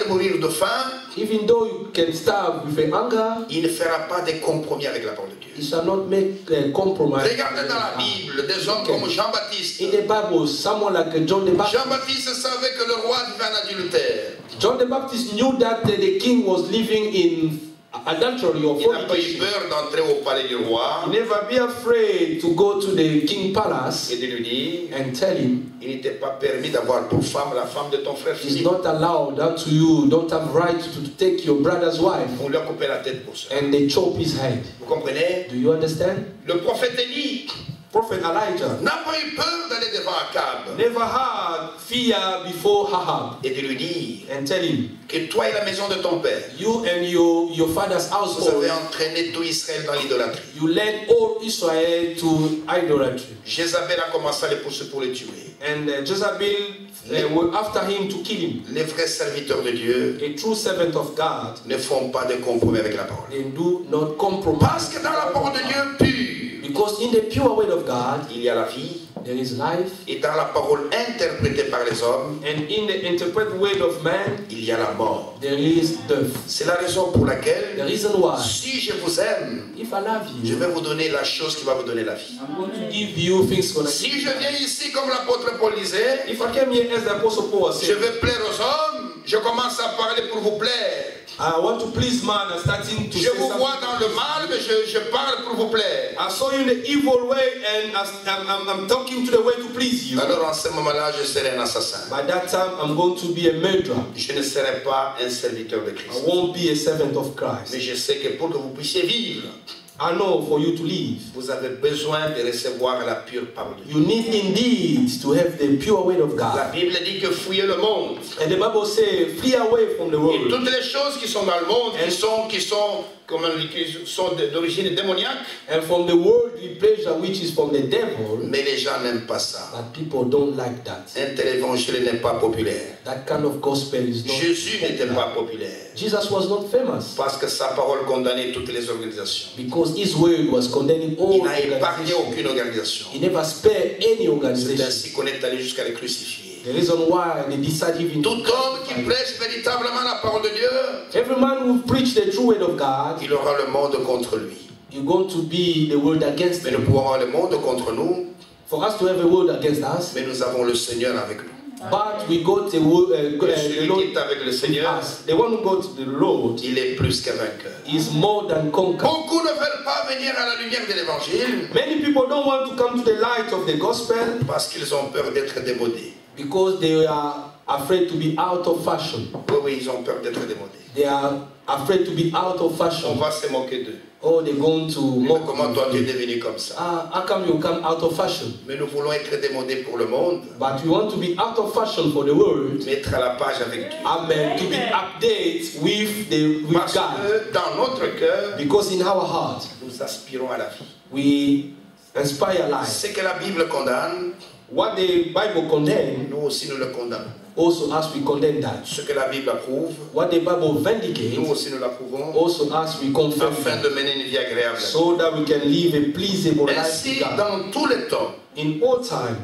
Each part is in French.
de mourir de faim, even though you can starve with hunger, il ne fera pas de compromis avec la parole de Dieu. he shall not make a compromise. Regardez dans la Bible des hommes comme Jean-Baptiste. In the Bible, someone like John the Baptist. Jean-Baptiste savait que le roi vivait en adultère. John the Baptist knew that the king was living in adultery or Il n'a pas eu fornication. peur d'entrer au palais du roi He never be afraid to go to the king palace et de lui dire, and tell him, il n'était pas permis d'avoir pour femme la femme de ton frère it's Philippe. not allowed unto you, don't have right to take your brother's wife. On lui a coupé la tête pour ça. And they chop his head. Vous comprenez? Do you understand? Le prophète Élie Prophet Elijah n'a pas eu peur d'aller devant Akab never had fear before Ahab et de lui dire and tell him, que toi et la maison de ton père, you and your father's vous household, avez entraîné tout Israël dans l'idolâtrie. you led all Israel to idolatry. Jézabel a commencé à les pousser pour les tuer. And Jezebel were after him to kill him. Les vrais serviteurs de Dieu A true servant of God, ne font pas de compromis avec la parole. they do not compromise. Parce que dans la parole de Dieu pure, Because in the pure word of God, il y a la vie. there is life. Et dans la parole interprétée par les hommes, And in the interpreted word of man, il y a la mort. there is death. C'est la raison pour laquelle, The reason why, si je vous aime, if I love je you, vais vous donner la chose qui va vous donner la vie. I'm going to give you things gonna Si give je you. viens ici comme l'apôtre Paul disait, If I came here as the apostle Paul je said, veux plaire aux hommes, je commence à parler pour vous plaire. I want to please man, I'm starting to Je say vous something. vois dans le mal, mais je parle pour vous plaire. I saw you in the evil way and I'm talking to the way to please you. Alors en ce moment-là, je serai un assassin. By that time, I'm going to be a murderer. Je ne serai pas un serviteur de I Christ. won't be a servant of Mais Christ. je sais que pour que vous puissiez vivre, I know for you to live, vous avez besoin de recevoir la pure parole de Dieu. you need indeed to have the pure word of La God. Bible dit que fuyez le monde. And the Bible says, flee away from the Et world. toutes les choses qui sont dans le monde, qui sont d'origine démoniaque, And from the worldly pleasure which is from the devil, mais les gens n'aiment pas ça. but people don't like that. Un tel évangile n'est pas populaire. That kind of gospel is not Jésus n'était popular. pas populaire Jesus was not famous parce que sa parole condamnait toutes les organisations. because his word was condemning all Il n'a épargné organizations. aucune organisation. He never spared any C'est organization. ainsi qu'on est allé jusqu'à le crucifier. The reason why they decided even Tout homme qui prêche véritablement la parole de Dieu, every man who preach the true word of God, il aura le monde contre lui. you're going to be the world against Mais nous them. pouvons avoir le monde contre nous, For us to have a world against us, mais nous avons le Seigneur avec nous. but we got the Celui Lord qui est avec le with Seigneur, us. The one who got the Lord il est plus qu'un vainqueur. is more than conqueror. Beaucoup ne veulent pas venir à la lumière de l'évangile Many people don't want to come to the light of the gospel parce qu'ils ont peur d'être démodés. because they are afraid to be out of fashion. Oui, oui, ils ont peur d'être démodés. They are afraid to be out of On fashion. va se moquer d'eux. Oh, they're going to Mais mock comment toi tu es you. devenu comme ça? How come you come out of fashion? Mais nous voulons être démodés pour le monde, But we want to be out of fashion for the world. mais être à la page avec Dieu. Amen. To be updated with Parce God. que dans notre cœur, Because in our heart, nous aspirons à la vie. we inspire life. Ce que la Bible condamne, What the Bible condemns, nous aussi nous le condamnons. also as we condemn that. Ce que la Bible approuve, What the Bible nous vindicates, aussi nous l'approuvons, also as we confirm afin that. de mener une vie agréable. So that we can live a pleasable life Ainsi, to God. dans tous les temps, In all time,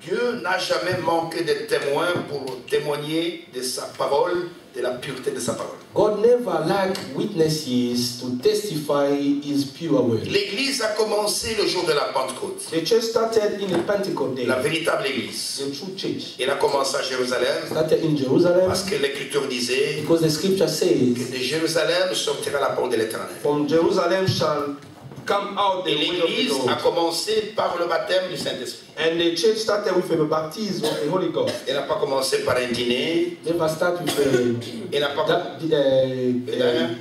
Dieu n'a jamais manqué de témoins pour témoigner de sa parole, de la pureté de sa parole. God never lacked witnesses to testify His pure word. L'Église a commencé le jour de la Pentecôte. The church started in the Pentecost day. La véritable Église. The true church Elle a commencé à Jérusalem started in Jerusalem parce que l'Écriture disait because the scripture que says, de Jérusalem sortira la parole de l'Éternel. from Jerusalem shall come out the Et word of the l'Église a Lord. commencé par le baptême du Saint-Esprit. And the church started with a baptism of the Holy Ghost. Elle n'a pas commencé par un dîner. Never start with Elle n'a pas, a diner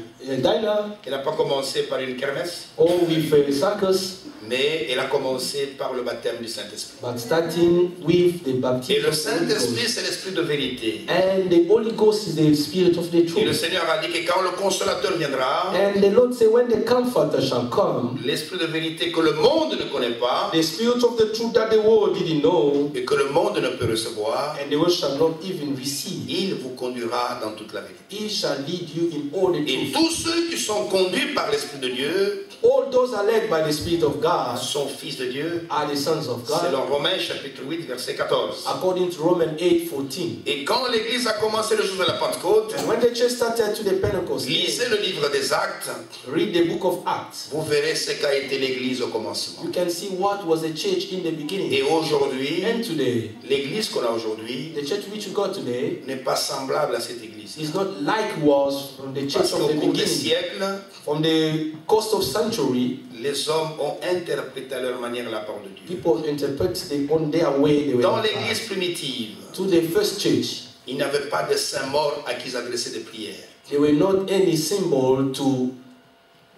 elle n'a pas commencé par une kermesse. or with a circus, Mais elle a commencé par le baptême du Saint-Esprit. but starting with the Et baptism le of the Holy Saint-Esprit, Ghost. c'est l'Esprit de vérité. And the Holy Ghost is the Spirit of the Et le truth. Seigneur a dit que quand le Consolateur viendra, And the Lord said, when the Comforter shall come, l'Esprit de vérité que le monde ne connaît pas the Spirit of the truth that the world didn't know, et que le monde ne peut recevoir, and the world shall not even receive, il vous conduira dans toute la vérité. He shall lead you in all the Et truth. tous ceux qui sont conduits par l'Esprit de Dieu, All those are led by the Spirit of God, God sont fils de Dieu, are the sons of God, selon Romains chapitre 8, verset 14. according to Romans 8:14. Et quand l'Église a commencé le jour de la Pentecôte, And when the church started to the Pentecost, lisez le livre des Actes, read the book of Acts. vous verrez ce qu'a été l'Église au commencement. You can see what was the church in the beginning. Et aujourd'hui, And today, l'Église qu'on a aujourd'hui the church which we got today n'est pas semblable à cette Église. is not like was from the church Parce of qu'au the cours des beginning. siècles, From the course of century, les hommes ont interprété à leur manière la parole de Dieu. people interpret on their way the way Dans of l'Église God. primitive, To the first church, il n'y avait pas de saints morts à qui ils adressaient des prières. there were not any symbol to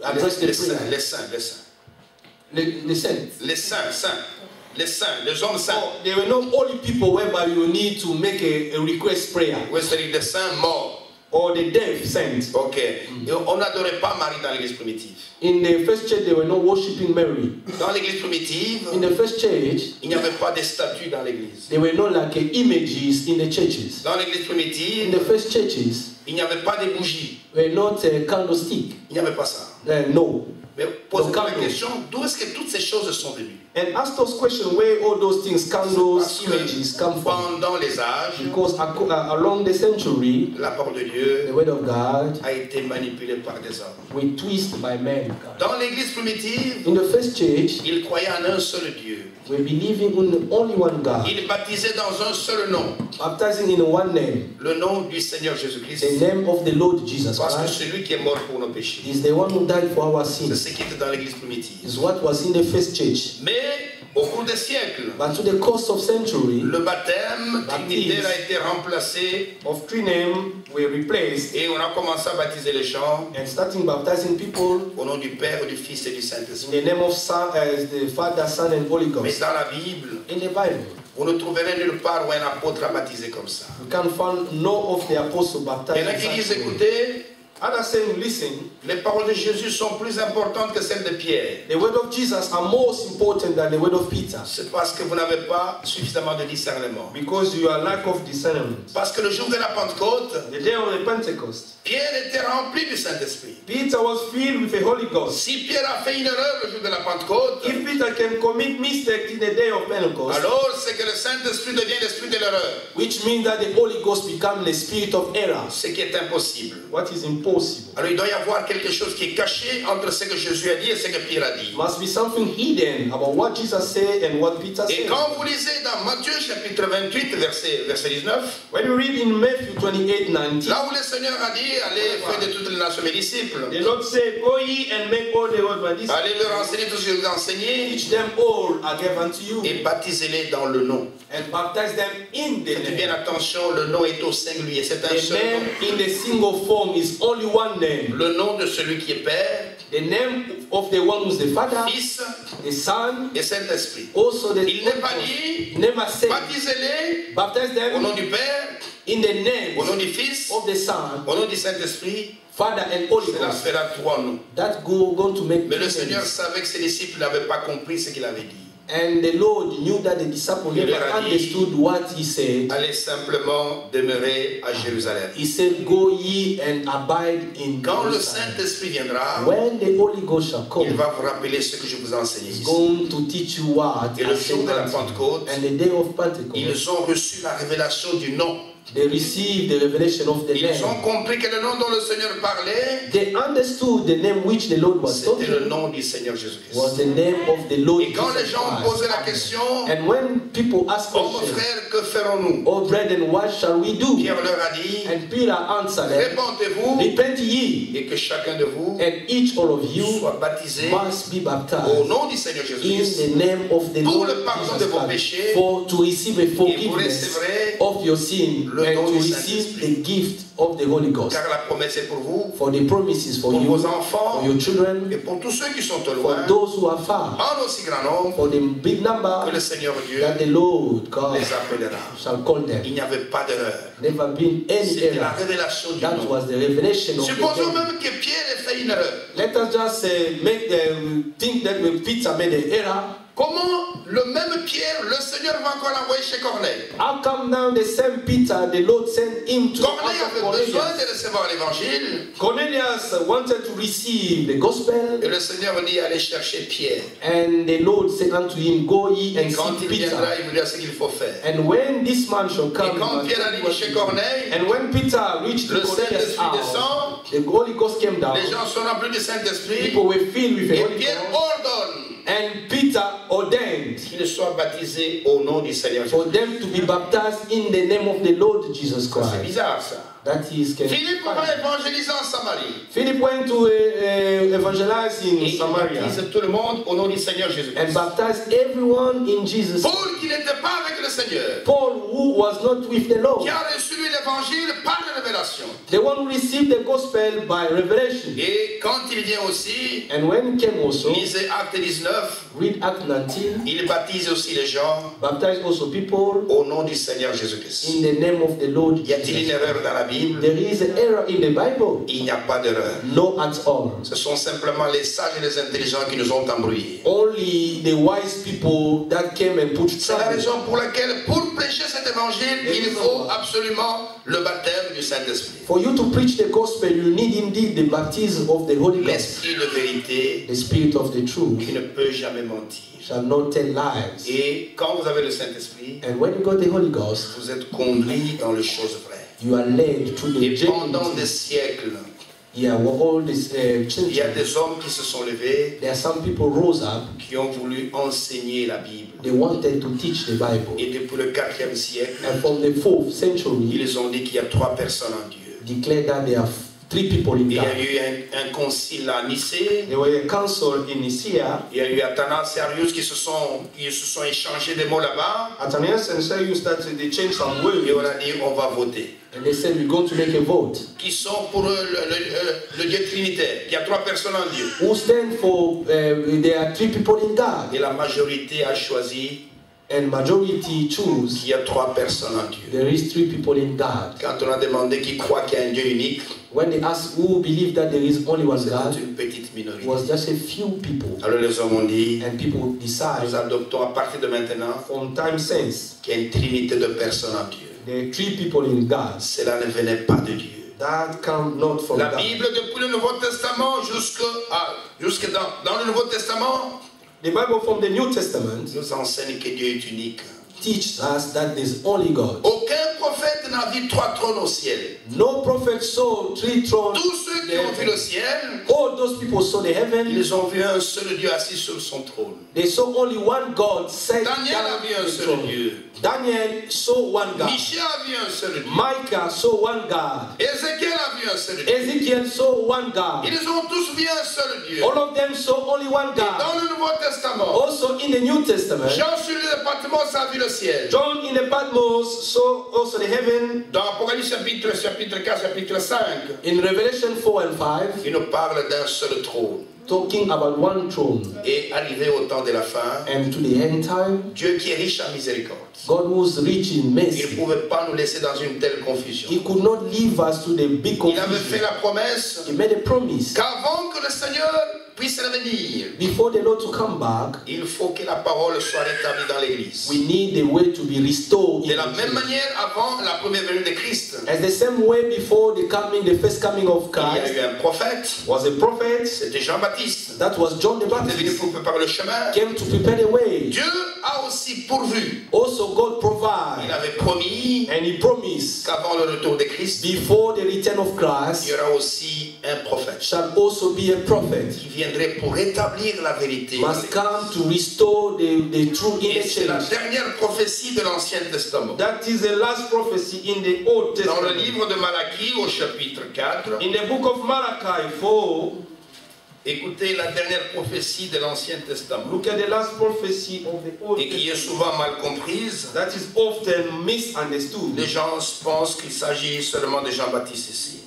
address the Les saints, prayer. les saints, les saints. The saints. Les saints, saints. Les saints, les hommes saints. Oh, there were not only people whereby you need to make a request prayer, Oui, c'est-à-dire des saints morts. or the deaf saints. Ok. Et on n'adorait pas Marie dans l'église primitive. In the first church, they were not worshiping Mary. Dans l'église primitive, In the first church, il n'y avait pas de statues dans l'église. there were not like images in the churches. Dans l'église In primitive, the first churches, il n'y avait pas de bougies. were not candlestick. Il n'y avait pas ça. No. Mais posez-vous Donc, la question, d'où est-ce que toutes ces choses sont venues? And ask those questions where all those things, candles, Parce que images come from. pendant les âges, Because along the century, la parole de Dieu the word of God a été manipulée par des hommes. were twisted by men. Dans l'église primitive, In the first church, ils croyaient en un seul Dieu. we believing in only one God, Ils baptisaient dans un seul nom, baptizing in one name, le nom du Seigneur Jésus-Christ. the name of the Lord Jesus Parce que Christ. celui qui est mort pour nos péchés, Is the one who died for our c'est sins. ce qui était dans l'église primitive. Is what was in the first church. Mais au cours des siècles, But to the course of century, le baptême trinitaire a été remplacé of three names were replaced, et on a commencé à baptiser les gens and starting baptizing people au nom du Père, du Fils et du in Saint-Esprit. the name of the Father, Son, and Holy Mais Ghost. dans la Bible, In the Bible, vous ne trouverez nulle part où un apôtre a baptisé comme ça. you can find no of the apostles Il y en a baptized. qui in disent, such a way. écoutez, Others saying, listen, les paroles de Jésus sont plus importantes que celles de Pierre. the word of Jesus are most important than the word of Peter, C'est parce que vous n'avez pas suffisamment de discernement. because you are lack of discernment. Parce que le jour de la Pentecôte, The day of the Pentecost, Pierre était rempli du Saint-Esprit. Peter was filled with the Holy Ghost. Si Pierre a fait une erreur le jour de la Pentecôte, If Peter can commit mistake in the day of Pentecost, alors c'est que le Saint-Esprit devient l'esprit de l'erreur. which means that the Holy Ghost becomes the spirit of error, Ce qui est impossible. what is impossible. Alors il doit y avoir quelque chose qui est caché entre ce que Jésus a dit et ce que Pierre a dit. Must be something hidden about what Jesus said and what Peter Et said. quand vous lisez dans Matthieu chapitre 28, verset 19, When you read in Matthew 28:19, là où le Seigneur a dit, allez faire de toutes les nations mes disciples, the Lord said, "Go ye and make all the world my disciples, allez leur enseigner tout ce que je vous ai enseigné teach them all I gave unto you, et baptisez-les dans le nom. and baptize them in the Faites bien name." attention, le nom est au singulier, c'est un The seul name nom. in the single form is only one name. Le nom de celui qui est Père, The name of the one who's the Father, Fils the Son, et Saint-Esprit. also the Il n'est pas dit, never said, baptisez-les baptize au them nom du Père, in the name au nom du Fils, of the Son, au nom du Saint-Esprit. Father, and Holy Cela Ghost. fera trois noms. That going to make Mais le three Seigneur names. savait que ses disciples n'avaient pas compris ce qu'il avait dit. And the Lord knew that the disciples Il never leur a dit, understood what he said. Allez simplement demeurer à Jérusalem. He said, "Go ye and abide in Quand le Jerusalem." Saint-Esprit viendra, When the Holy Ghost shall il come, va vous rappeler ce que je vous ai enseigné he's ici. going to teach you what Et le I jour said de la unto you. Pentecôte, And the day of Pentecost, ils ont reçu la révélation du nom. they received the revelation of the Ils ont name. compris que le nom dont le Seigneur parlait, They understood the name which the Lord was c'était le talking nom du Seigneur Jésus-Christ. was the name of the Lord Et quand les Jesus gens Christ. posaient la question, And when people ask oh mon questions, frère, que ferons-nous? "Oh brethren, what shall we do?" Pierre leur a dit, And Peter answered them, répentez-vous "Repent ye, et que chacun de vous and each all of you soit baptisé must be au baptized nom du Seigneur in Jésus-Christ the name of the pour Lord le pardon de Jesus vos Christ, péchés, for to receive a et vous forgiveness recevrez of your sin, le and don to du receive Saint-Esprit. the gift of the Holy Ghost. car la promesse est pour vous, For the promises for pour you, vos enfants for your children, et pour tous ceux qui sont au for loin, those who are far, en aussi grand nombre for the big que number le Seigneur Dieu that the Lord God les appellera. shall call them. Il n'y avait pas d'erreur. Never been any C'était la error. révélation du That nom. was the revelation of the Supposons name. même que Pierre ait fait une erreur. Let us just think that when Peter made an error, Comment le même Pierre, le Seigneur va encore l'envoyer chez Corneille. How come now the same Peter, the Lord sent him to the Corneille house of avait besoin Cornelius? de recevoir l'évangile. Cornelius wanted to receive the gospel, Et le Seigneur dit, allez chercher Pierre. and the Lord said unto him, Go ye and Et quand seek il viendra, Peter. il vous dira ce qu'il faut faire. And when this man shall Et come, quand Pierre arrive chez Corneille, and when Peter reached le the Cornelius Saint-Esprit house, descend, the Holy Ghost came down. les gens sont remplis du Saint-Esprit, People were filled with the et Holy Pierre Ghost, ordonne and Peter ordained qu'ils soient baptisés au nom du Seigneur for Jésus. them to be baptized in the name of the Lord Jesus C'est Christ. bizarre ça. That is Philippe va évangéliser en Samarie. Philip went to evangelize Et in il Samaria baptise tout le monde au nom du Seigneur Jésus. and baptized everyone in Jesus. Paul qui n'était pas avec le Seigneur, Paul, who was not with the Lord, qui a reçu l'évangile par la révélation. the one who received the gospel by revelation. Et quand il vient aussi, And when he came also, lisez Acte 19, read Act 19, il baptise aussi les gens baptized also people au nom du Seigneur Jésus-Christ. in the name of the Lord Y a-t-il une Jesus. erreur dans la Bible? There is an error in the Bible. Il n'y a pas d'erreur. No at all. Ce sont simplement les sages et les intelligents qui nous ont embrouillés. Only the wise people that came and put C'est la trouble. raison pour laquelle, pour prêcher cet évangile, il faut absolument le baptême du Saint-Esprit. For you to preach the gospel, you need indeed the baptism of the Holy Ghost, L'esprit de vérité the Spirit of the truth, qui ne peut jamais mentir. shall not tell lies. Et quand vous avez le Saint-Esprit, And when you got the Holy Ghost, vous êtes conduit dans les choses vraies. you are led through the Et pendant des journey. siècles, Yeah, well, all this il y a children, des hommes qui se sont levés, there are some people rose up. qui ont voulu enseigner la Bible. They wanted to teach the Bible, Et depuis le 4e siècle, and from the 4th century, ils ont dit qu'il y a 3 personnes en Dieu. declared that there are 3 people in Il y a God. eu un concile à Nicée. There were a council in Nicaea. Il y a eu Athanas et Arius qui se sont échangés des mots là-bas. Athanasius and Cyrus started they changed some Et words, on a dit on va voter. and they said we're going to make a vote. Qui sont pour eux le Dieu trinitaire. Il y a 3 personnes en Dieu. Who stand for? There are 3 people in God, Et la majorité a choisi and majority choose. qu'il y a 3 personnes en Dieu. There is 3 people in God. Quand on a demandé qui croit qu'il y a un Dieu unique, When they asked who believe that there is only one God, c'était une petite it minorité. was just a few people, Alors les hommes ont dit, and people decide nous adoptons à partir de maintenant from time since qu'il y a une trinité de personnes en Dieu. there are 3 people in God. Cela ne venait pas de Dieu. That come not from La God. Bible, depuis le Nouveau Testament jusque dans le Nouveau Testament, The Bible from the New Testament nous enseigne que Dieu est unique. teaches us that there's only God. Aucun prophète n'a vu 3 trônes au ciel. No prophet saw 3 thrones. Tous ceux qui ont vu le ciel, All those people saw the heaven. ils ont vu un seul Dieu assis sur son trône. They saw only one God set Daniel a down vu un the seul throne. Dieu. Daniel saw one God. Michel a vu un seul Dieu. Micah saw one God. Ézéchiel a vu un seul Dieu. Ezekiel saw one God. Ils ont tous vu un seul Dieu. All of them saw only one Dans God. le Nouveau Testament, Also in the New Testament, Jean sur le Patmos a vu le ciel. John in the Patmos saw also the heaven. Dans Apocalypse chapitre 4, chapitre 5, In Revelation 4 and 5, il nous parle d'un seul trône. talking about one throne. Et arrivé au temps de la fin, And to the end time, Dieu qui est riche en miséricorde, God was rich in il ne mercy. pouvait pas nous laisser dans une telle confusion. He could not leave us to the big Il avait fait confusion. la promesse He made a promise. qu'avant que le Seigneur puisse revenir, Before the Lord to come back, il faut que la parole soit rétablie dans l'Église. we need the way to be restored. De In la the même church. manière, avant la première venue de Christ, As the same way before the first coming of il y a Christ eu un prophète, was a prophet, c'était Jean-Baptiste, that was John the qui était venu Baptist, pour préparer le chemin. came to prepare the way. Dieu a aussi pourvu. Also God Il provide, avait promis and He promised qu'avant le retour de Christ, before the return of il Christ y aura aussi un prophète shall also be a prophet, qui viendrait pour rétablir la vérité. must come to restore the truth in Et the c'est la church. dernière prophétie de l'Ancien Testament. That is the last prophecy in the Old Dans le Testament. livre de Malachie au chapitre 4, In the book of Malachi 4, écoutez la dernière prophétie de l'Ancien Testament, look at the last prophecy of the Old et qui est Testament. souvent mal comprise. That is often misunderstood. Les gens pensent qu'il s'agit seulement de Jean-Baptiste ici.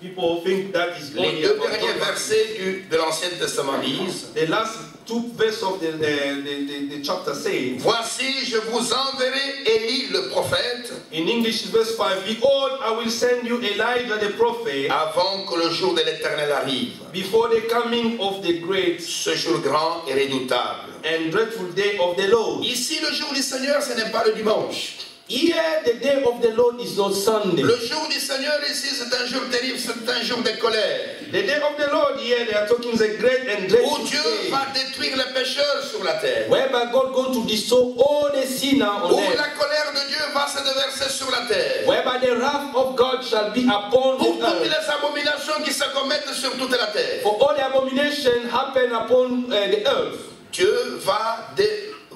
People think that is Les only 2 about derniers John Baptist. versets de l'Ancien Testament disent: The last 2 verses of the chapter say, Voici, je vous enverrai Élie le prophète In English, verse 5, behold, I will send you Elijah the prophet avant que le jour de l'Éternel arrive. before the coming of the great Ce jour grand et redoutable. and dreadful day of the Lord. Ici, le jour du Seigneur, ce n'est pas le dimanche. Here, the day of the Lord is not Sunday. Le jour du Seigneur ici, c'est un jour terrible, c'est un jour de colère. The day of the Lord here, they are talking the great and dreadful Où Dieu day, va détruire les pécheurs sur la terre. whereby God going to destroy all the sinner on Où earth, la colère de Dieu va se déverser sur la terre. whereby the wrath of God shall be upon Pour the toutes earth. les abominations qui se commettent sur toute la terre. For all the abomination happen upon the earth. Dieu va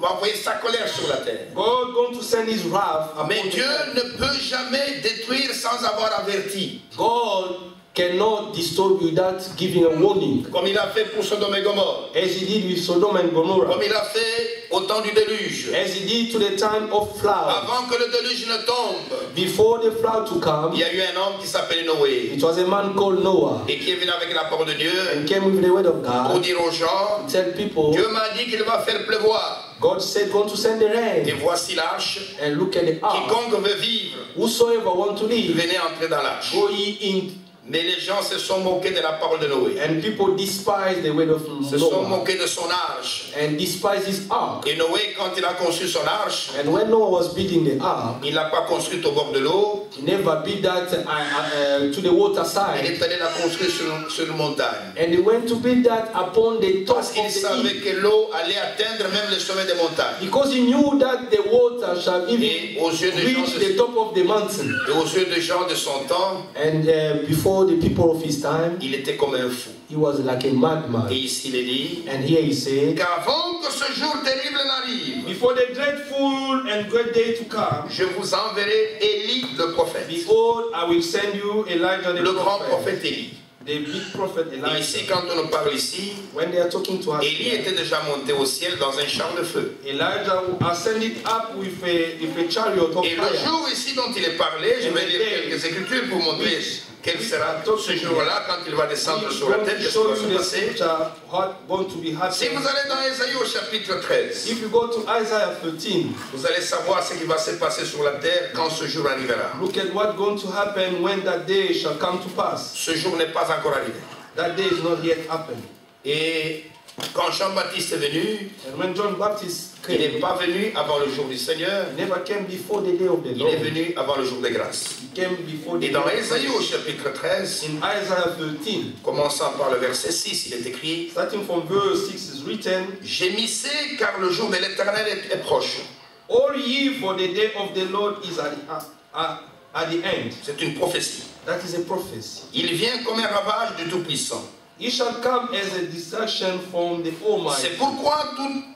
envoyer sa colère sur la terre. God going to send his wrath upon Mais the Dieu earth. ne peut jamais détruire sans avoir averti. God cannot destroy without giving a warning, Comme il a fait pour Sodome et Gomorrhe. as he did with Sodom and Gomorrah, Comme il a fait au temps du déluge. as he did to the time of flood. Avant que le déluge ne tombe, Before the flood to il come, y a eu un homme qui s'appelait Noé. it was a man called Noah, Et qui est venu avec la parole de Dieu and came with the word of pour God, dire aux gens, tell people, Dieu m'a dit qu'il va faire pleuvoir. God said, going to send the Et rain, voici l'arche. and look at the ark. Quiconque veut vivre, Whosoever want to live, venez entrer dans l'arche. go ye in. Mais les gens se sont moqués de la parole de Noé. And people despise the word of Se sont Noah, moqués de son arche. and despise his ark. Et Noé, quand il a conçu son arche, And when Noah was building the ark, il n'a pas construit au bord de l'eau. he never built that to the water Il side. est allé la construire sur une montagne. And he went to build that upon the top Parce of qu'il the savait hill, que l'eau allait atteindre même le sommet des montagnes. because he knew that the water shall Et even aux yeux des gens reach the top of the mountain. Et aux yeux des gens de son temps, And before the people of his time, il était comme un fou. he was like a madman. Et ici, il est dit And here he said, qu'avant que ce jour terrible n'arrive, before the dreadful and great day to come, je vous enverrai Élie le prophète, behold, I will send you Elijah the le grand prophet, prophète Élie. the big prophet Et Elijah. ici, quand on nous parle ici, When they are talking to us, Élie était déjà monté au ciel dans un char de feu. Elijah ascended up with a chariot of Et le fire. jour ici dont il est parlé, je vais lire quelques écritures pour montrer quel sera ce jour-là quand il va descendre sur la terre, qu'est-ce qui va se passer. Si vous allez dans Ésaïe au chapitre 13, If you go to Isaiah 13, vous allez savoir ce qui va se passer sur la terre quand ce jour arrivera. look at what's going to happen when that day shall come to pass. Ce jour n'est pas encore arrivé. That day is not yet happened. Et quand Jean-Baptiste est venu, And when John Baptist il n'est came, pas venu avant le jour du Seigneur, he never came before the day of the il est Lord. venu avant le jour de grâce. He came before the Et day dans of Ésaïe au grace. chapitre 13, In Isaiah 13, commençant par le verset 6, il est écrit starting from verse 6 is written, « Gémissez car le jour de l'Éternel est proche. all ye, for the day of the Lord is at the end. » C'est une prophétie. That is a prophecy. Il vient comme un ravage du Tout-Puissant. He shall come as a destruction from the Almighty. C'est pourquoi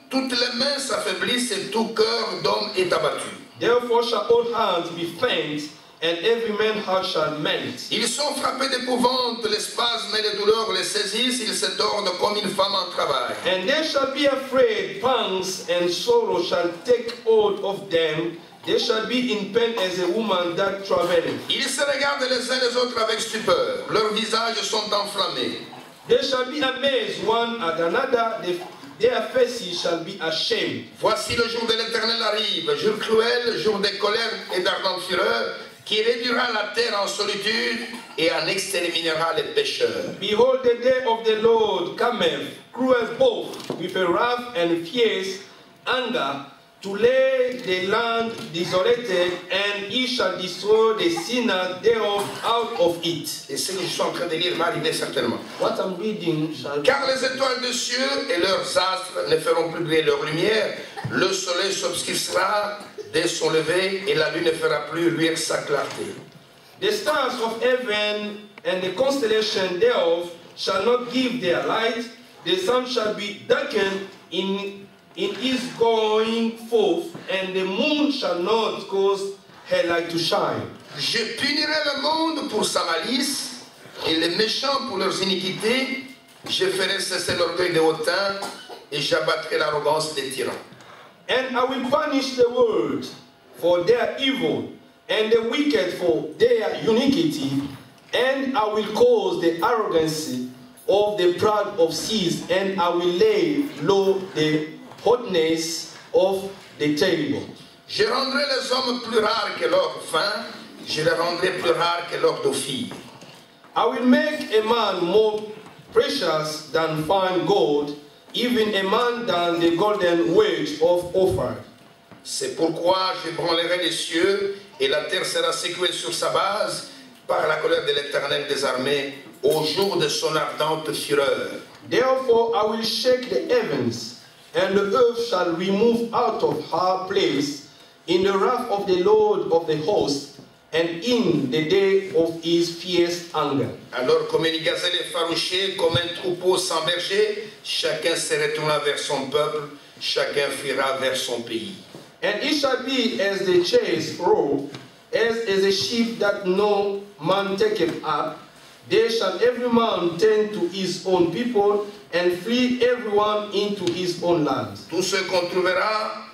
toutes les mains s'affaiblissent et tout cœur d'homme est abattu. Therefore shall all hands be faint, and every man's heart shall melt. Ils sont frappés d'épouvante, les spasmes et les douleurs les saisissent, ils se tordent comme une femme en travail. And they shall be afraid, pangs and sorrow shall take hold of them. They shall be in pain as a woman that travaileth. Ils se regardent les uns les autres avec stupeur, leurs visages sont enflammés. They shall be amazed one at another, their faces shall be ashamed. Voici le jour de l'Éternel arrive, jour cruel, jour de colère et d'ardente fureur, qui réduira la terre en solitude et en exterminera les pécheurs. Behold, the day of the Lord cometh, cruel both, with a wrath and fierce anger, to lay the land desolated, and he shall destroy the sinners thereof out of it. Et ce que je suis en train de lire va arriver certainement. What I'm reading shall Car les étoiles des cieux et leurs astres ne feront plus briller leur lumière, le soleil s'obscurcira dès son lever et la lune ne fera plus luire sa clarté. the stars of heaven and the constellation thereof shall not give their light, the sun shall be darkened in his going forth, and the moon shall not cause her light to shine. Je punirai le monde pour sa malice et les méchants pour leurs iniquités. Je ferai cesser l'orgueil des hautains et j'abattrai l'arrogance des tyrans. And I will punish the world for their evil, and the wicked for their iniquity, and I will cause the arrogancy of the proud of seas, and I will lay low the hotness of the terrible. Je rendrai les hommes plus rares que leur vin, je les rendrai plus rares que l'or d'Ophir. I will make a man more precious than fine gold, even a man than the golden wedge of Ophir. C'est pourquoi j'ébranlerai les cieux et la terre sera secouée sur sa base par la colère de l'Éternel des armées au jour de son ardente fureur. Therefore I will shake the heavens, and the earth shall remove out of her place in the wrath of the Lord of the hosts, and in the day of his fierce anger. Alors comme une gazelle effarouchée, comme un troupeau sans berger, chacun se retournera vers son peuple, chacun fuira vers son pays. And it shall be as the chase roe, as a sheep that no man taketh up, there shall every man turn to his own people, and flee everyone into his own land. Tous ceux qu'on trouvera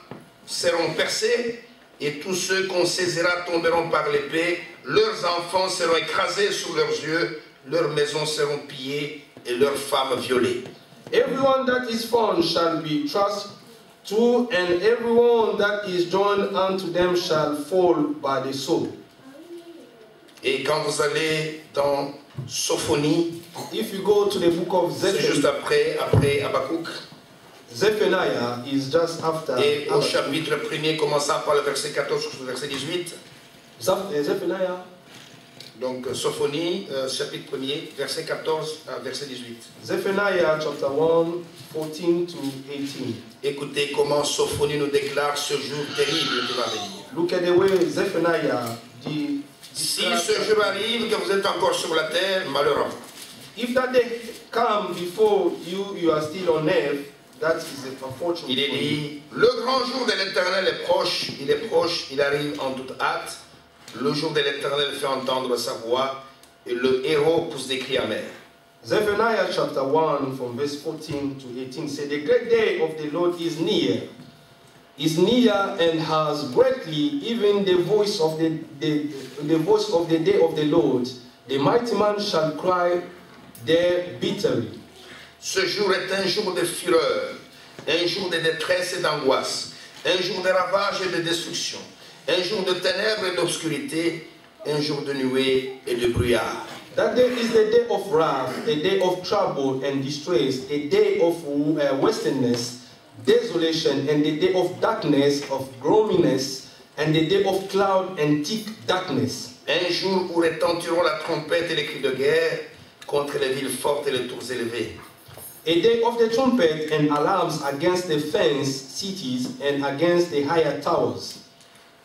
seront percés, et tous ceux qu'on saisira tomberont par l'épée. Leurs enfants seront écrasés sous leurs yeux, leurs maisons seront pillées, et leurs femmes violées. Everyone that is found shall be thrust to, and everyone that is joined unto them shall fall by the sword. Et quand vous allez dans Sophonie, if you go to the book of c'est juste après Habakkuk, Zephaniah is just after. Et au chapitre 1er, commençant par le verset 14 jusqu'au verset 18. Zephaniah. Donc Sophonie, chapitre 1er, verset 14 à verset 18. Zephaniah chapter 1, 14 to 18. Écoutez comment Sophonie nous déclare ce jour terrible qui va venir. Look at the way Zephaniah si ce jour arrive que vous êtes encore sur la terre, malheur à vous. If that day come before you are still on earth, that is unfortunate. Il est dit, le grand jour de l'Éternel est proche, il arrive en toute hâte. Le jour de l'Éternel fait entendre sa voix, et le héros pousse des cris amers. Zephaniah chapter 1 from verse 14 to 18 says, the great day of the Lord is near and has greatly, even the voice of the day of the Lord. The mighty man shall cry there bitterly. Ce jour est un jour de fureur, un jour de détresse et d'angoisse, un jour de ravage et de destruction, un jour de ténèbres et d'obscurité, un jour de nuée et de brouillard. That day is the day of wrath, a day of trouble and distress, a day of wastedness, desolation, and the day of darkness, of gloominess, and the day of cloud and thick darkness. Un jour où retentiront la trompette et les cris de guerre contre les villes fortes et les tours élevées. A day of the trumpet and alarms against the fenced cities and against the higher towers.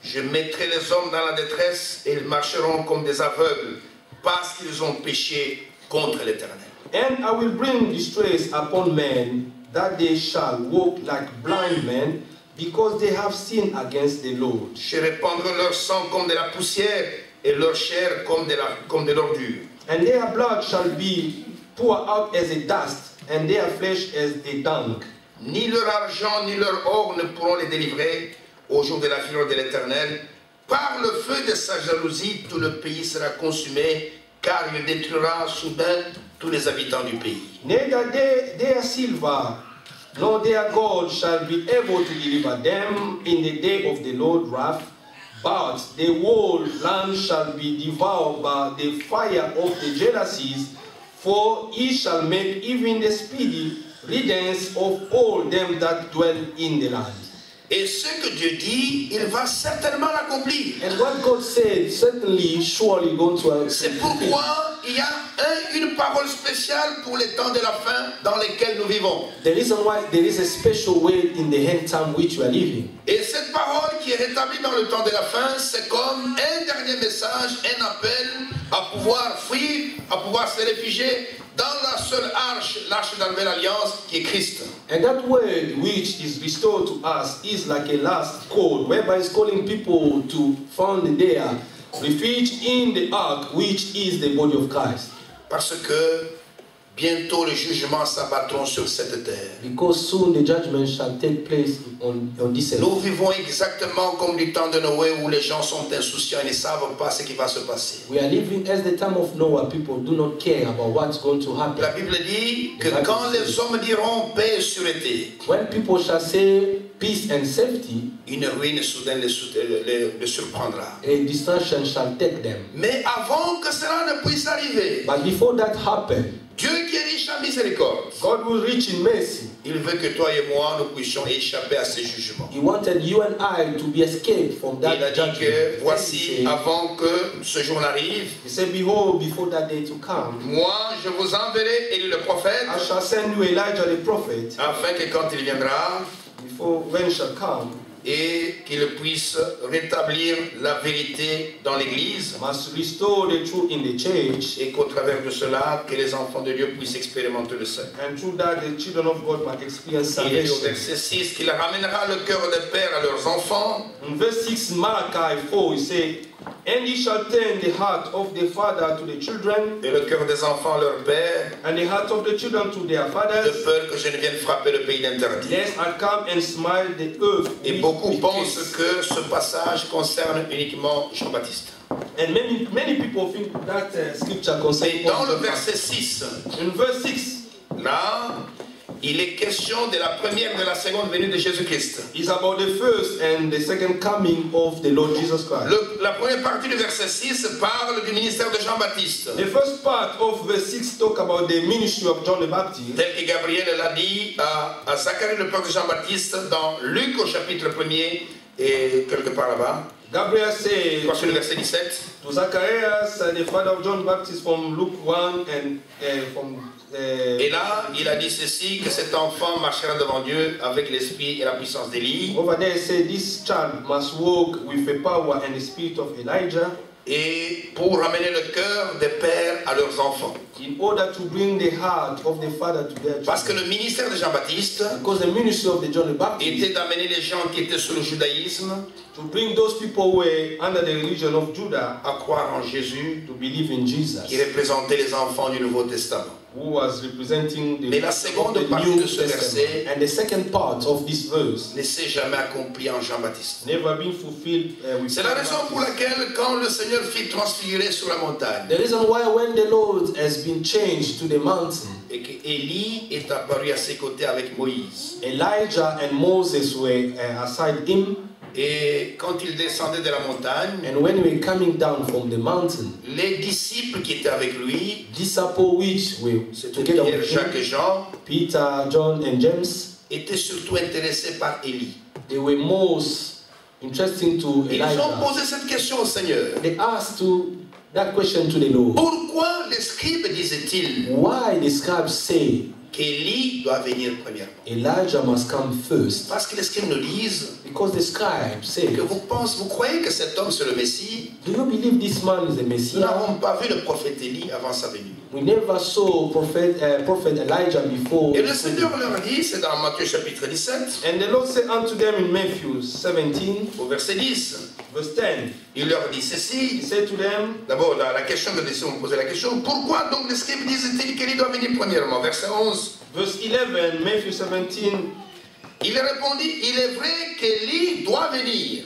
Je mettrai les hommes dans la détresse et ils marcheront comme des aveugles parce qu'ils ont péché contre l'Éternel. And I will bring distress upon men, that they shall walk like blind men, because they have sinned against the Lord. Je répandrai leur sang comme de la poussière et leur chair comme de l'ordure. And their blood shall be poured out as a dust, and their flesh as a dung. Ni leur argent ni leur or ne pourront les délivrer au jour de la fureur de l'Éternel. Par le feu de sa jalousie, tout le pays sera consumé, car il détruira soudain tous les habitants du pays. Neither their silver nor their gold shall be able to deliver them in the day of the Lord's wrath, but the whole land shall be devoured by the fire of the jealousies, for he shall make even the speedy riddance of all them that dwell in the land. Et ce que Dieu dit, il va certainement l'accomplir. And what God said, certainly, surely going to C'est pourquoi il y a une parole spéciale pour les temps de la fin dans lesquels nous vivons. The reason why there is a special way in the end time which we are living. Et cette parole qui est rétablie dans le temps de la fin, c'est comme un dernier message, un appel à pouvoir fuir, à pouvoir se réfugier dans la seule arche, l'arche de la nouvelle alliance qui est Christ. And that word which is restored to us is like a last code, whereby it's calling people to find their refuge in the ark, which is the body of Christ. Parce que bientôt les jugements s'abattront sur cette terre. Because soon the judgment shall take place on this earth. Nous vivons exactement comme du temps de Noé où les gens sont insouciants et ne savent pas ce qui va se passer. We are living as the time of Noah. People do not care about what's going to happen. La Bible dit que quand les hommes diront paix et sûreté, When people shall say peace and safety, une ruine soudaine les surprendra. a destruction shall take them. Mais avant que cela ne puisse arriver, But before that happens, Dieu qui est riche en miséricorde, God will reach in mercy. il veut que toi et moi nous puissions échapper à ces jugements. He wanted you and I to be escaped from Il a that dit judgment. que voici, avant que ce jour n'arrive, He said, behold, before that day to come, moi je vous enverrai Élie le prophète, I shall send you Elijah the prophet, afin que quand il viendra, before when he shall come, et qu'il puisse rétablir la vérité dans l'Église, must restore the truth in the church, et qu'au travers de cela, que les enfants de Dieu puissent expérimenter le salut. and through that the children of God might experience Il est au salvation. verset 6 qu'il ramènera le cœur des pères à leurs enfants, In verse 6, Malachi 4, he said, and he shall turn the heart of the father to the children, et le cœur des enfants à leurs pères, and the heart of the children to their de fathers, peur que je ne vienne frapper le pays d'interdit. lest I come and smite the earth Et with beaucoup the pensent case. que ce passage concerne uniquement Jean-Baptiste. And many people think that scripture Mais concerns dans le John the verset Baptist. 6, In verse 6, là, il est question de la première et de la seconde venue de Jésus-Christ. is about the first and the second coming of the Lord Jesus Christ. La première partie du verset 6 parle du ministère de Jean-Baptiste. The first part of verse 6 talk about the ministry of John the Baptist. Tel que Gabriel l'a dit à Zacharie, le père de Jean-Baptiste, dans Luc au chapitre 1er et quelque part là-bas. Gabriel said Voici le verset 17. to Zacharias, the father of John the Baptist, from Luke 1 and Et là, il a dit ceci, que cet enfant marchera devant Dieu avec l'esprit et la puissance d'Élie. over there it said this child must walk with the power and the spirit of Elijah, Et pour ramener le cœur des pères à leurs enfants. in order to bring the heart of the father to their Parce que children. le ministère de Jean-Baptiste Because the ministry of the John the Baptist, était d'amener les gens qui étaient sous le judaïsme to bring those people who were under the religion of Judah à croire en Jésus, to believe in Jesus, qui représentait les enfants du Nouveau Testament. who was representing Mais la the seconde New partie de ce Testament. verset And the second part of this verse ne s'est jamais accompli en Jean-Baptiste. never been fulfilled with C'est la John the raison pour Baptist. laquelle quand le Seigneur fit transfigurer sur la montagne the reason why when the Lord has been changed to the mountain, et qu'Élie est apparu à ses côtés avec Moïse, Elijah and Moses were aside him, et quand il descendait de la montagne, and when we were coming down from the mountain, les disciples qui étaient avec lui, disciples which were c'était together Pierre, with Jacques him, et Jean, Peter, John, and James, étaient surtout intéressés par Élie. they were most interesting to Ils ont Elijah. posé cette question au Seigneur. They asked that question to the Lord. Pourquoi les scribes disaient-ils Why the scribes say qu'Élie doit venir premièrement? Elijah must come first? Parce que les scribes nous disent Because the scribes say, que vous croyez que cet homme c'est le Messie? do you believe this man is the Nous Messiah? n'avons pas vu le prophète Élie avant sa venue. We never saw prophet Elijah before. Et le Seigneur leur dit, c'est dans Matthieu chapitre 17, and the Lord said unto them in Matthew 17, au verset 10, verse 10, il leur dit he ceci. said to them, D'abord, la question de décision, on posait la question, pourquoi donc les scribes disaient-ils qu'Élie doit venir premièrement? Verset 11. verse 11, Matthew 17, Il répondit, il est vrai qu'Élie doit venir.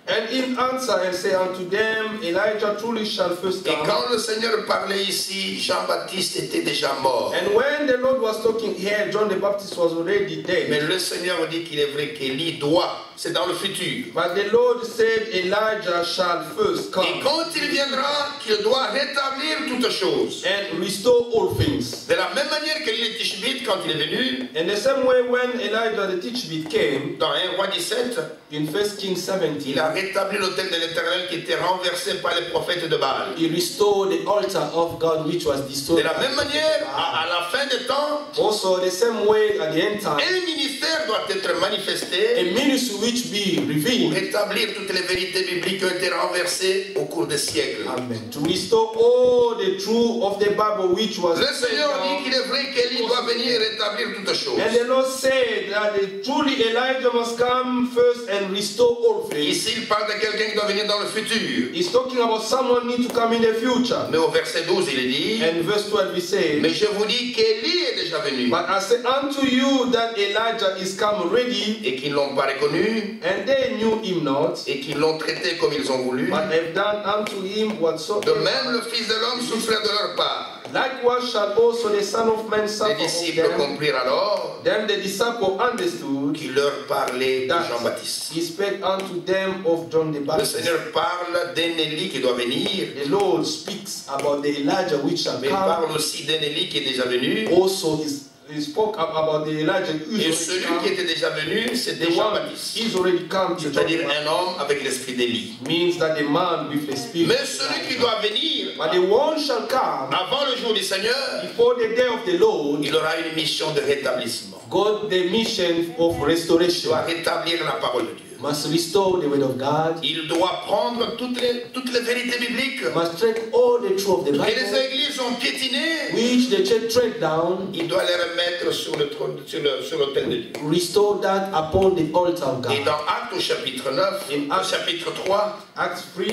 and in answer and say unto them, Elijah truly shall first Et come. quand le Seigneur parlait ici, Jean-Baptiste était déjà mort. And when the Lord was talking here, John the Baptist was already Mais dead. le Seigneur dit qu'il est vrai qu'Élie doit, c'est dans le futur. But the Lord said Elijah shall first Et come quand il viendra, qu'il doit rétablir toutes choses. and restore all things. De la même manière qu'Élie le Tishbite, quand il est venu, In the same way when Elijah the Tishbite came, dans 1 Roi 17, in 1 Kings 17, il a rétabli l'autel de l'Éternel qui était renversé par les prophètes de Baal. He restored the altar of God which was De destroyed. la même manière, à la fin des temps, also the same way at the end time, un ministère doit être A manifesté ministry which be pour revealed. rétablir toutes les vérités bibliques qui ont été renversées au cours des siècles. Amen. To restore all the truth of the Bible which was Le taken Seigneur dit down. qu'il est vrai qu'Élie doit venir rétablir toutes choses. And the Lord said that truly Elijah must come first and restore all things. Ici, il il parle de quelqu'un qui doit venir dans le futur. He's talking about someone need to come in the future. Mais au verset 12, il est dit, And verse 12 he says, mais je vous dis qu'Élie est déjà venu but I say unto you that Elijah is come already, et qu'ils ne l'ont pas reconnu and they knew him not, et qu'ils l'ont traité comme ils ont voulu. but have done unto him De whatsoever. même, le Fils de l'homme souffrait de leur part. Likewise shall also the Son of Man Les suffer of disciples them. comprirent alors Then the disciple understood qu'il leur parlait de that Jean-Baptiste. he spake unto them of John the Le Baptist. Seigneur parle d'un Élie qui doit venir, The Lord speaks about the Elijah which shall mais il come. parle aussi d'un Élie qui est déjà venu. Also he spoke about the Elijah who Et is celui already qui come. était déjà venu, c'était The one Jean-Baptiste. is already come to John C'est-à-dire the Baptist. un homme avec l'esprit d'Élie. Means that the man with the spirit. Mais celui qui doit venir But the one shall come avant le jour du Seigneur, before the day of the Lord. il aura une mission de rétablissement. God, the mission of Il restoration, doit rétablir la parole de Dieu. Must restore the word of God. Il doit prendre toutes les vérités bibliques Must take all the truth of the que les Bible, églises ont piétinées. which the church tread down, Il doit les remettre sur le trône, sur l'autel de Dieu. restore that upon the altar of Et God. dans Actes au chapitre 9, au chapitre 3, Acts 3,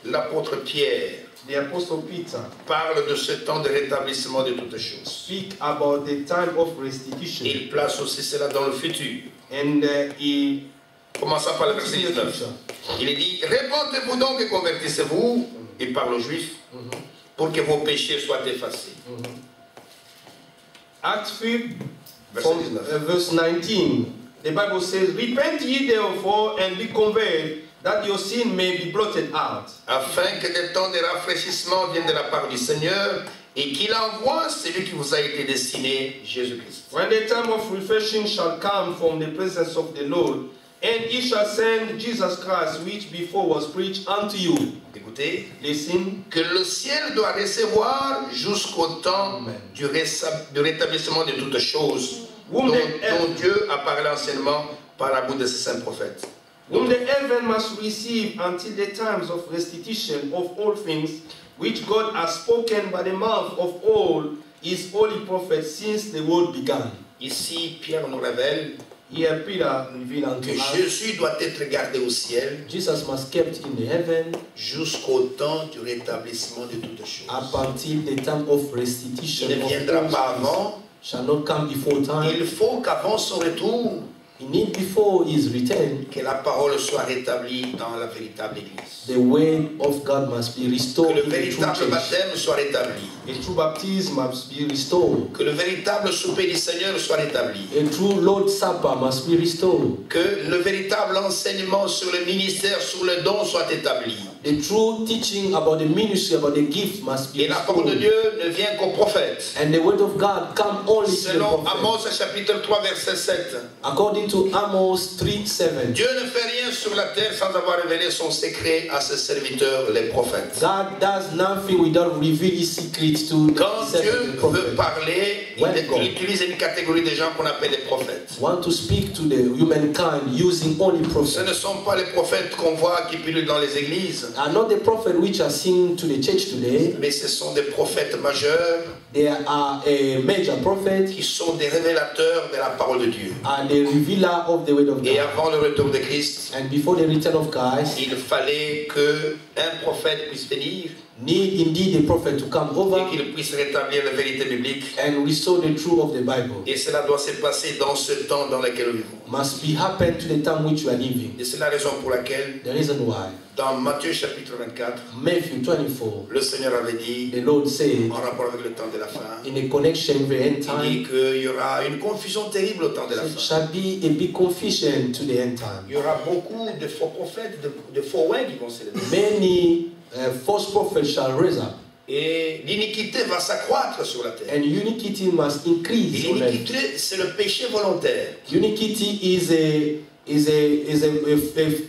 l'apôtre Pierre the apostle Peter parle de ce temps de rétablissement de toutes choses. speak about the time of restitution, Il place aussi cela dans le futur. and he Commençons par le puts verset in the 19. future. Il est dit, répandez-vous donc et convertissez-vous, il parle aux Juifs, pour que vos péchés soient effacés. Acts 3, Verset from 19. verse 19, the Bible says, repent ye therefore and be converted, that your sin may be blotted out, Afin que des temps de rafraîchissement viennent de la part du Seigneur et qu'il envoie celui qui vous a été destiné, Jésus-Christ. when the time of refreshing shall come from the presence of the Lord, and he shall send Jesus Christ, which before was preached unto you. Écoutez, Listen, que le ciel doit recevoir jusqu'au temps Amen. du rétablissement de toutes choses, Whom dont the- Dieu a parlé anciennement par la bouche de ses saints prophètes. whom the heaven must receive until the times of restitution of all things, which God has spoken by the mouth of all his holy prophets since the world began. Ici, Pierre nous révèle Here Peter revealed unto que us, Jésus doit être gardé au ciel Jesus must kept in the heaven jusqu'au temps du rétablissement de toutes choses. up until the time of restitution Il ne of viendra all pas things. avant. Shall not come before time. Il faut qu'avant son retour, He need before his return, que la parole soit rétablie dans la véritable Église. the word of God must be Que restored le in the true véritable church. baptême soit rétabli. a true baptism must be Restored. Que le véritable souper du Seigneur soit rétabli. A true Lord's Supper must be restored. Que le véritable enseignement sur le ministère, sur le don soit établi. The true teaching about the ministry, about the gift must be Et la parole de restored. Dieu ne vient qu'aux prophètes. And the word of God come only to the Selon prophet. Amos chapitre 3 verset 7. According to Amos 3:7. Dieu ne fait rien sur la terre sans avoir révélé son secret à ses serviteurs, les prophètes. God does nothing without revealing his secret to Quand the Dieu servant, the veut prophet. parler, il utilise une catégorie de gens qu'on appelle les prophètes. Want to speak to the humankind using only Ce prophets. ne sont pas les prophètes qu'on voit qui pullulent dans les églises, Are not the prophets which are seen to the church today. mais ce sont des prophètes majeurs They are a major prophet qui sont des révélateurs de la parole de Dieu. and the revealer of the word of Et God. avant le retour de Christ, And before the return of Christ, il fallait qu'un prophète puisse venir need indeed the prophet to come over et qu'il puisse rétablir la vérité biblique. and restore the truth of the Bible. Et cela doit se passer dans ce temps dans lequel nous vivons. Must be happen to the time which you are living. Et c'est la raison pour laquelle, The reason why. dans Matthieu chapitre 24, Matthew 24, le Seigneur avait dit, the Lord said, en rapport avec le temps de la fin, in a connection with the end il dit time, qu'il y aura une confusion terrible au temps de la it fin. shall be a big confusion to the end time. Il y aura beaucoup de faux prophètes, de faux rois qui vont s'élever. Many false prophets shall rise up, Et l'iniquité va s'accroître sur la terre. and iniquity must Et increase. on earth. l'iniquité, c'est le péché volontaire. Iniquity is a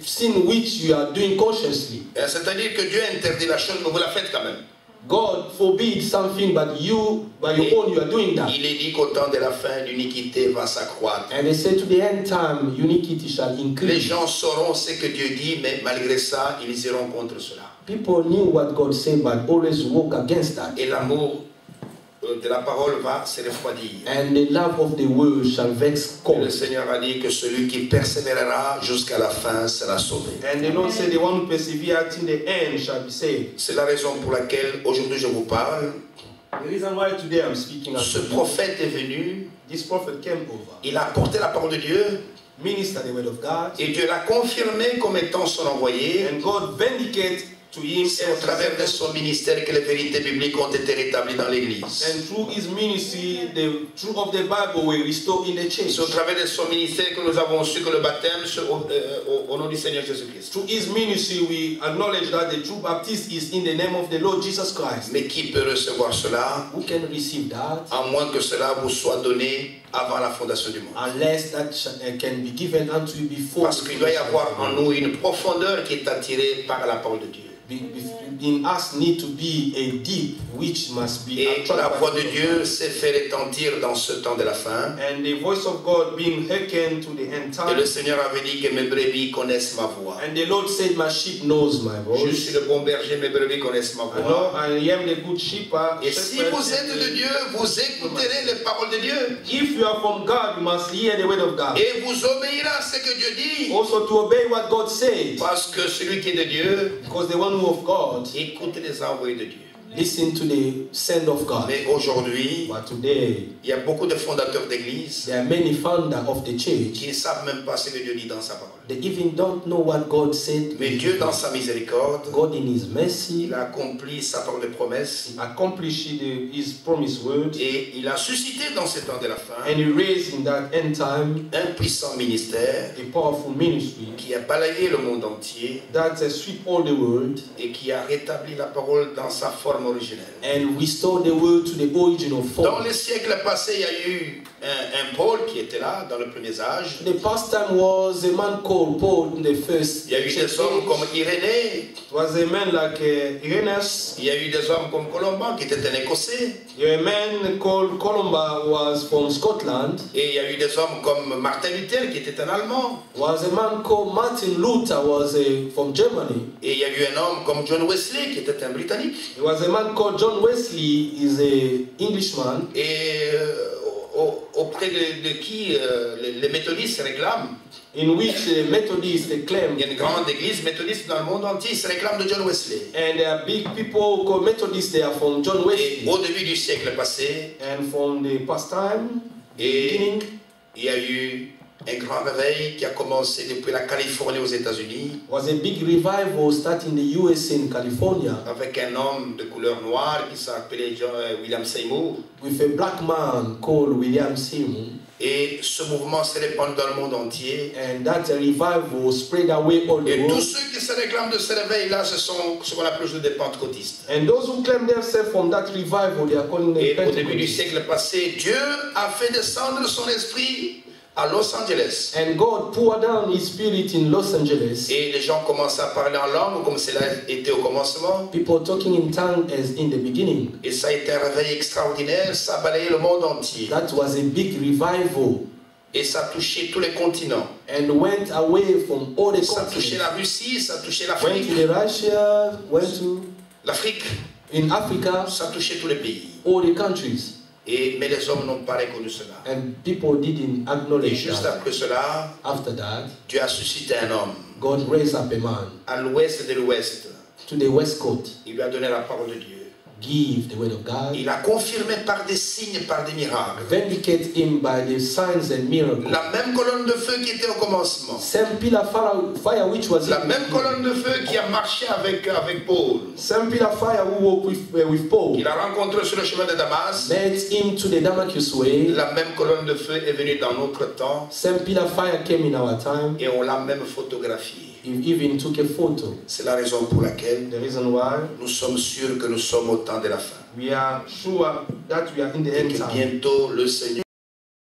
sin which you are doing consciously. C'est-à-dire que Dieu interdit la chose, mais vous la faites quand même. God forbids something, but you, by your own, you are doing that. Il est dit qu'au temps de la fin, l'iniquité va s'accroître. And they say to the end time, iniquity shall Les increase. gens sauront ce que Dieu dit, mais malgré ça, ils iront contre cela. People knew what God said, but always walk against that. Et l'amour de la parole va se refroidir. And the love of the world shall vex Le God. Seigneur a dit que celui qui persévérera jusqu'à la fin sera sauvé. And the Lord said the one who perseveres till the end shall be saved. C'est la raison pour laquelle aujourd'hui je vous parle. The reason why today I'm speaking Ce as prophète est venu, this prophet came over, il a apporté la parole de Dieu ministered the word of God, et Dieu l'a confirmé comme étant son envoyé. and God vindicated to him C'est au travers de son ministère que les vérités bibliques ont été rétablies dans l'Église. and through his ministry the truth of the Bible were restored in the church. C'est au travers de son ministère que nous avons su que le baptême au nom du Seigneur Jésus-Christ. Through his ministry we acknowledge that the true baptism is in the name of the Lord Jesus Christ. Mais qui peut recevoir cela, Who can receive that à moins que cela vous soit donné avant la fondation du monde? unless that can be given unto you before? Parce qu'il doit y avoir en nous une profondeur qui est attirée par la parole de Dieu. In us need to be a deep which must be Et la voix de attracted. Dieu s'est fait retentir dans ce temps de la fin. And the voice of God being hearkened to the end Et time. le Seigneur avait dit que mes brebis connaissent ma voix. And the Lord said, my sheep knows my Je voice. suis le bon berger, mes brebis connaissent ma I know voix. I am the good shepherd. Et si vous êtes de Dieu, vous écouterez les paroles de Dieu. If you are from God, you must hear the word of God. Et vous obéirez à ce que Dieu dit. Also to obey what God said. Parce que celui qui est de Dieu Because the one who of God, écoute les envoyés de Dieu. Listen to the send of God. Mais aujourd'hui, But today, il y a beaucoup de fondateurs d'église there are many founders of the church. qui ne savent même pas ce que Dieu dit dans sa parole. They even don't know what God said. Mais Dieu, dans sa miséricorde, God in His mercy il a accompli sa parole de promesse accomplished his promised word, et il a suscité dans ce temps de la fin and he raised in that end time un puissant ministère a powerful ministry qui a balayé le monde entier that sweep all the world et qui a rétabli la parole dans sa forme originelle. and restore the world to the original Dans form. les siècles passés, il y a eu un Paul qui était là dans le premier âge. The past time was a man called Paul in the first Il y a eu church des hommes comme age. Irénée. It was a man like Irenaeus. Il y a eu des hommes comme Colomban qui était un Écossais. A man called Columba was from Scotland. Et il y a eu des hommes comme Martin Luther qui était un Allemand. Was a man called Martin Luther was from Germany. Et il y a eu un homme comme John Wesley qui était un Britannique. There was a man called John Wesley, is a Englishman. Et auprès de qui les méthodistes réclament. In which the Methodists they claim, Il y a une grande église méthodiste dans le monde entier, ils se réclament de John Wesley. and there are big people called Methodists. They are from John Et Wesley, au début du siècle passé, and from the past time, et beginning, il y a eu un grand réveil qui a commencé depuis la Californie aux États-Unis Was a big revival starting in the USA in California avec un homme de couleur noire qui s'appelait William Seymour. with a black man called William Seymour. Et ce mouvement s'est répandu dans le monde entier. And that revival spread away all the Et tous world. ceux qui se réclament de ce réveil-là, ce sont ce qu'on appelle aujourd'hui des pentecôtistes. and those who claim themselves from that revival, they are calling them Et au début du Pentecostals. siècle passé, Dieu a fait descendre son esprit à Los Angeles. And God poured down His Spirit in Los Angeles. Et les gens commencent à parler en langue comme cela était au commencement. People talking in tongues as in the beginning. Et ça a été un réveil extraordinaire, ça a balayé le monde entier. That was a big revival Et ça a touché tous les continents. and went away from all the Ça a touché continents. la Russie, ça a touché Went l'Afrique. to the Russia, went to L'Afrique, in Africa, ça a touché tous les pays. all the countries. Mais les hommes n'ont pas reconnu cela. And people didn't Et acknowledge juste that. après cela, After that, Dieu a suscité un homme God raised up a man à l'ouest de l'ouest. to the west coast, Il lui a donné la parole de Dieu. give the word of God, Il a confirmé par des signes, par des miracles. vindicate him by the signs and miracles. La même colonne de feu qui était au commencement. Same pillar fire which was La in même colonne de feu qui a marché avec Paul. Same pillar fire who walked with Paul. Il a rencontré sur le chemin de Damas. led him to the Damascus way. La même colonne de feu est venue dans notre temps Same pillar fire came in our time. et on l'a même photographiée. He even took a photo. C'est la raison pour laquelle The reason why nous sommes sûrs que nous sommes au temps de la fin. we are sure that we are in the Et end que time. bientôt le Seigneur